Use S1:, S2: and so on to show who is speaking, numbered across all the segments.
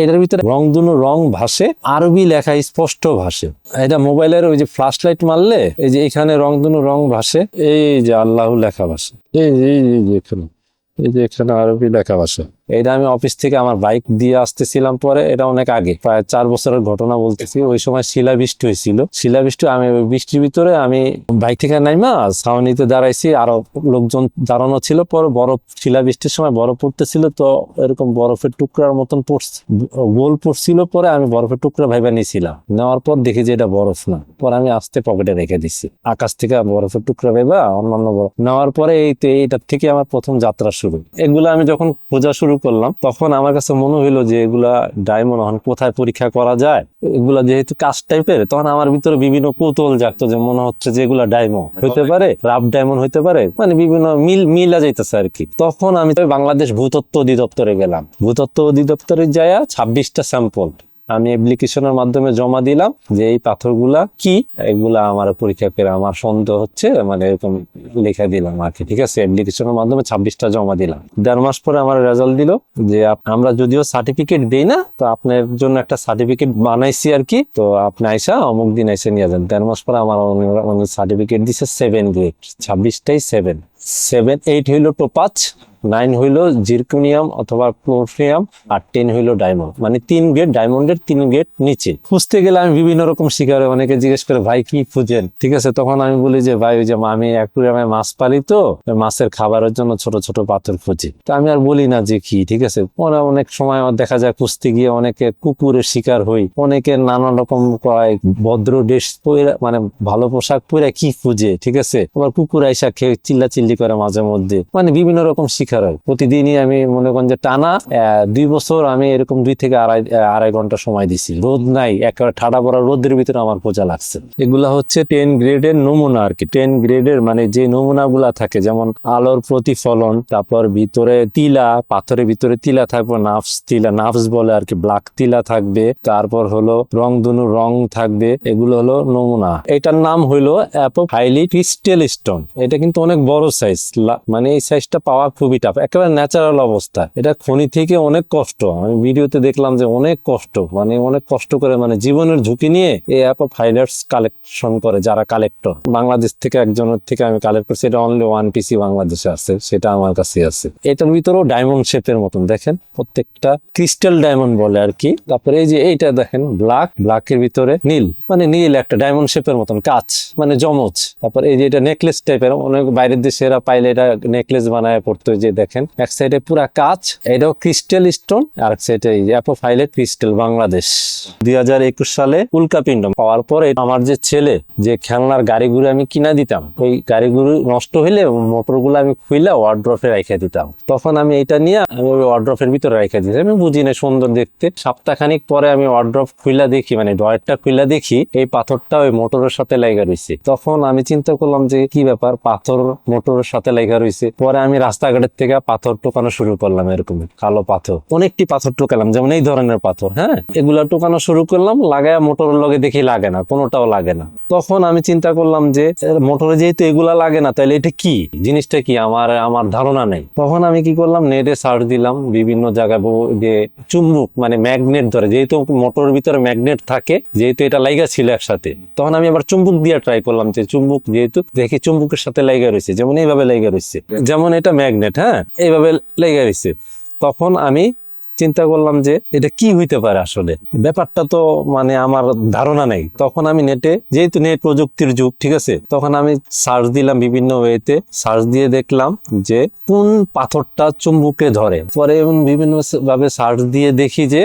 S1: এটার ভিতরে রংধনু রং ভাসে, আরবি লেখা স্পষ্ট ভাসে। এটা মোবাইলের ওই যে ফ্ল্যাশ লাইট মারলে এই যে এখানে রংধনু রং ভাসে, এই যে আল্লাহ লেখা ভাসে, এই যে এখানে, এই যে এখানে আরবি লেখা ভাসে। এটা আমি অফিস থেকে আমার বাইক দিয়ে আসতেছিলাম, পরে এটা অনেক আগে, প্রায় 4 বছরের ঘটনা বলতেছি। ওই সময় শিলাবৃষ্টি হয়েছিল, শিলাবৃষ্টি, আমি ওই বৃষ্টির ভিতরে আমি বাইক থেকে নাইমা ছাউনিতে দাঁড়াইছি, আরো লোকজন দাঁড়ানো ছিল। পরে বরফ, শিলাবৃষ্টির সময় বরফ পড়তেছিল, তো এরকম বরফের টুকরার মতন গোল পড়ছিল। পরে আমি বরফের টুকরা ভাইবা নিয়েছিলাম, নেওয়ার পর দেখি যে এটা বরফ না। পরে আমি আস্তে পকেটে রেখে দিচ্ছি, আকাশ থেকে বরফের টুকরা ভাইবা অন্যান্য বরফ নেওয়ার পরে এইটার থেকে আমার প্রথম যাত্রা শুরু। এগুলো আমি যখন খোঁজা শুরু করলাম, তখন আমার কাছে মনে হইলো যে এগুলা ডায়মন্ড এখন কোথায় পরীক্ষা করা যায়। এগুলা যেহেতু কাস্ট টাইপের, তখন আমার ভিতরে বিভিন্ন কৌতূহল জাগতো, যে মনে হচ্ছে যে এগুলা ডায়মন্ড হইতে পারে, রাফ ডায়মন্ড হইতে পারে, মানে বিভিন্ন মিলা যাইতেছে আর কি। তখন আমি বাংলাদেশ ভূতত্ত্ব অধিদপ্তরে গেলাম। ভূতত্ত্ব অধিদপ্তরে যাইয়া 26টা স্যাম্পল আমি অ্যাপ্লিকেশনের মাধ্যমে জমা দিলাম, যে এই পাথরগুলা কি, এগুলা আমার পরীক্ষা করে আমার সন্দেহ হচ্ছে, মানে এরকম লেখা দিলাম আর কি। ঠিক আছে, অ্যাপ্লিকেশনের মাধ্যমে 26টা জমা দিলাম। 1.5 মাস পরে আমার রেজাল্ট দিল যে আমরা যদিও সার্টিফিকেট দেই না, তো আপনার জন্য একটা সার্টিফিকেট বানাইছি আর কি, তো আপনি আইসা অমুক দিন এসে নিয়ে যান। 1.5 মাস পরে আমার সার্টিফিকেট দিছে 7 গ্রেড, 26টাই 7, 8 হইলো টোপাজ, 9 হইলো জিরকোনিয়াম অথবা ক্লোরিয়াম, আর 10 হইলো ডায়মন্ড, মানে 3 গ্রেড, ডায়মন্ডের 3 গ্রেড নিচে। খুঁজতে গেলে আমি বিভিন্ন রকম শিকারে, অনেকে জিজ্ঞেস করে ভাই কি খুঁজেন, ঠিক আছে, তখন আমি বলি যে ভাই ওই যে আমি অ্যাকুয়ারিয়ামে মাছ পালি, তো মাছের খাবারের জন্য ছোট ছোট পাথর খুঁজি। তো আমি আর বলি না যে কি, ঠিক আছে। অনেক সময় দেখা যায় খুঁজতে গিয়ে অনেকে কুকুরের শিকার হই, অনেকে নানা রকম ভদ্র ড্রেস পরে, মানে ভালো পোশাক পরে কি খুঁজে, ঠিক আছে। আবার কুকুর আইসা খেয়ে চিল্লাচিল্লি করে মাঝে মধ্যে, মানে বিভিন্ন রকম শিকার হয়। প্রতিদিনই আমি মনে করেন যে টানা 2 বছর আমি এরকম 2 থেকে আড়াই ঘন্টা সময় দিছি, রোদ নাই, একেবারে ঠাডা পড়া রোদের ভিতরে আমার খোঁজা লাগছে। এগুলা হচ্ছে 10 গ্রেডের নমুনা আর কি। 10 গ্রেডের মানে যে নমুনা গুলা থাকে, যেমন আলোর প্রতিফলন, তারপর ভিতরে তিলা, পাথরের ভিতরে তিলা থাকবে, নাফস বলে আর কি, ব্ল্যাক তিলা থাকবে, তারপর হলো রংধনু রং থাকবে, এগুলো হলো নমুনা। এটার নাম হইলো হাইলি ক্রিস্টাল স্টোন। এটা কিন্তু অনেক বড় সাইজ, মানে এই সাইজটা পাওয়া খুবই টাফ, একেবারে ন্যাচারাল অবস্থা। এটা খনি থেকে অনেক কষ্ট, আমি ভিডিওতে দেখলাম যে অনেক কষ্ট, মানে অনেক কষ্ট করে, মানে জীবনের ঝুঁকি নিয়ে এই ফাইলার্স কালেকশন করে যারা কালেক্টর। বাংলাদেশ থেকে একজনের থেকে আমি কালেক্ট করছি, এটা অনলি 1 পিসি বাংলাদেশে আছে, সেটা আমার কাছে আছে। এটার ভিতরেও ডায়মন্ড শেপের মতন, দেখেন প্রত্যেকটা ক্রিস্টাল ডায়মন্ড বলে আর কি। তারপরে এই যে এইটা দেখেন ব্ল্যাকের ভিতরে নীল, মানে নীল একটা ডায়মন্ড শেপের মতন, কাচ মানে জমজ। তারপর এই যে এটা নেকলেস টাইপের, অনেক বাইরের দেশে এরা পাইলে এটা নেকলেস বানায় পড়তো। যে দেখেন এক সাইডে পুরা কাচ, এটাও ক্রিস্টাল স্টোন, আর এক সাইডে অ্যাপোফাইলেট ক্রিস্টাল বাংলাদেশ। 2021 সালে উল্কাপিণ্ড পাওয়ার পরে আমার যে ছেলে, যে খেলনার গাড়িগুলো আমি কিনা দিতাম, ওই গাড়িগুলো নষ্ট হইলে মোটরগুলো আমি খুইলা ওয়ার্ড্রপে রেখে দিতাম। তখন আমি এটা নিয়ে আমি ওই ওয়ার্ড্রপের ভিতরে রেখে দিতাম, আমি বুঝি না সুন্দর দেখতে। সপ্তাহখানিক পরে আমি ওয়ার্ড্রপ খুইলা দেখি, মানে ড্রয়ারটা খুইলা দেখি এই পাথরটা ওই মোটরের সাথে লেগে রয়েছে। তখন আমি চিন্তা করলাম যে কি ব্যাপার, পাথর মোটরের সাথে লেগে রয়েছে। পরে আমি রাস্তাঘাটের থেকে পাথর টোকানো শুরু করলাম, এরকম কালো পাথর অনেকটি পাথর টোকালাম, যেমন এই ধরনের পাথর, হ্যাঁ, এগুলা টোকানো শুরু করলাম। লাগায় মোটরের লগে দেখি লাগে না, কোনোটাও লাগে না। তখন আমি চিন্তা করলাম যে মোটরে যেহেতু এগুলা লাগে না, তাহলে এটা কি জিনিসটা, কি আমার ধারণা নেই। তখন আমি কি করলাম, নেটে সার্চ দিলাম বিভিন্ন জায়গায়, যে চুম্বক মানে ম্যাগনেট ধরে, যেহেতু মোটরের ভিতরে ম্যাগনেট থাকে, যেহেতু এটা লাইগা ছিল একসাথে, তখন আমি আবার চুম্বক দিয়ে ট্রাই করলাম, যে চুম্বক যেহেতু দেখি চুম্বকের সাথে লাইগা রয়েছে, যেমন এইভাবে লাইগা রয়েছে, যেমন এটা ম্যাগনেট, হ্যাঁ, এইভাবে লেগে রয়েছে। তখন আমি চিন্তা করলাম যে এটা কি হইতে পারে, আসলে ব্যাপারটা তো মানে আমার ধারণা নেই। তখন আমি নেটে, যেহেতু নেট প্রযুক্তির যুগ, ঠিক আছে, তখন আমি সার্চ দিলাম বিভিন্ন ওয়েতে, সার্চ দিয়ে দেখলাম যে কোন পাথরটা চুম্বকে ধরে। পরে এবং বিভিন্ন ভাবে সার্চ দিয়ে দেখি যে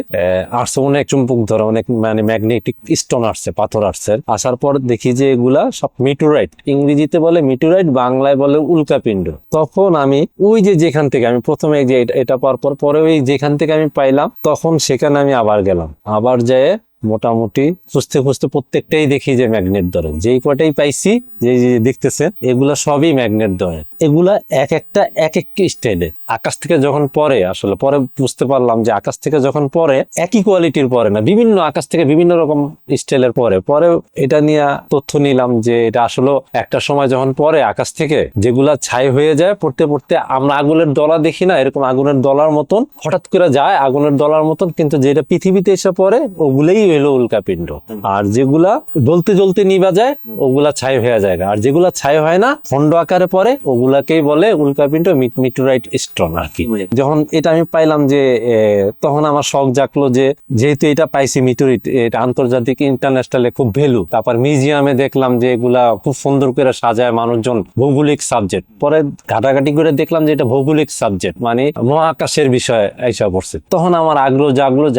S1: আসছে অনেক চুম্বক ধরে, অনেক মানে ম্যাগনেটিক স্টোন আসছে, পাথর আসছে। আসার পর দেখি যে এগুলা সব মিটোরাইট, ইংরেজিতে বলে মিটোরাইট, বাংলায় বলে উল্কাপিণ্ড। তখন আমি ওই যেখান থেকে আমি প্রথমে এটা পাওয়ার পরে ওই যেখান থেকে আমি পাইলাম, তখন সেখানে আমি আবার গেলাম, আবার যেয়ে মোটামুটি খুঁজতে খুঁজতে প্রত্যেকটাই দেখি যে ম্যাগনেট ধরে, যেই কটাই পাইছি যে যে দেখতেছেন এগুলা সবই ম্যাগনেট ধরে। এগুলা এক একটা এক এক স্টাইলে আকাশ থেকে যখন পরে, আসলে পরে বুঝতে পারলাম যে আকাশ থেকে যখন পরে একই কোয়ালিটির পরে না, বিভিন্ন আকাশ থেকে বিভিন্ন রকম স্টাইলের পরে এটা নিয়ে তথ্য নিলাম যে এটা আসলে একটা সময় যখন পরে আকাশ থেকে যেগুলা ছাই হয়ে যায়, পড়তে পড়তে আমরা আগুনের দলা দেখি না, এরকম আগুনের দলার মতন হঠাৎ করে যায় আগুনের দলার মতন, কিন্তু যেটা পৃথিবীতে এসে পড়ে ওগুলাই হলো উল্কাপিণ্ড। আর যেগুলা জ্বলতে জ্বলতে নিভা যায় ওগুলা ছাই হয়ে যায়, আর যেগুলা ছাই হয় না খন্ড আকারে পড়ে ওগুলাকেই বলে উল্কাপিণ্ড, মিটেরাইট স্টোন আর কি। যখন এটা আমি পাইলাম যে তখন আমার শখ জাগলো যে যেহেতু এটা পাইছি মিটেরাইট, এটা আন্তর্জাতিক ইন্টারন্যাশনালে খুব ভ্যালু। তারপর মিউজিয়ামে দেখলাম যে এগুলা খুব সুন্দর করে সাজায় মানুষজন, ভৌগোলিক সাবজেক্ট। পরে ঘাটাঘাটি করে দেখলাম যে এটা ভৌগোলিক সাবজেক্ট, মানে মহাকাশের বিষয় আইসা পড়ছে। তখন আমার আগ্রহ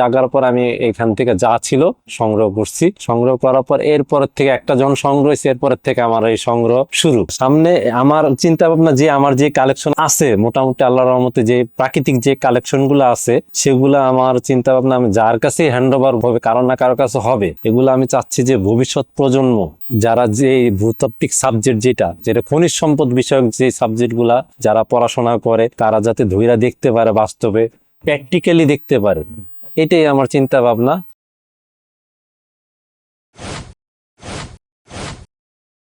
S1: জাগার পর আমি এখান থেকে যা ছিল সংগ্রহ করছি। সংগ্রহ করার পর এরপরের থেকে একটা যখন সংগ্রহ হয়েছে, এরপরের থেকে আমার এই সংগ্রহ শুরু। সামনে আমার চিন্তা ভাবনা যে আমার যে কালেকশন আছে মোটামুটি আল্লাহর রহমতে, যে প্রাকৃতিক যে কালেকশন গুলো আছে সেগুলা আমার চিন্তা ভাবনা আমি যার কাছে হ্যান্ড ওভার হবে, কারো না কারো কাছে হবে। এগুলো আমি চাচ্ছি যে ভবিষ্যৎ প্রজন্ম যারা যে ভূতাত্ত্বিক সাবজেক্ট যেটা খনিজ সম্পদ বিষয়ক যে সাবজেক্ট গুলা যারা পড়াশোনা করে তারা যাতে ধইরা দেখতে পারে, বাস্তবে প্র্যাকটিক্যালি দেখতে পারে, এটাই আমার চিন্তা ভাবনা।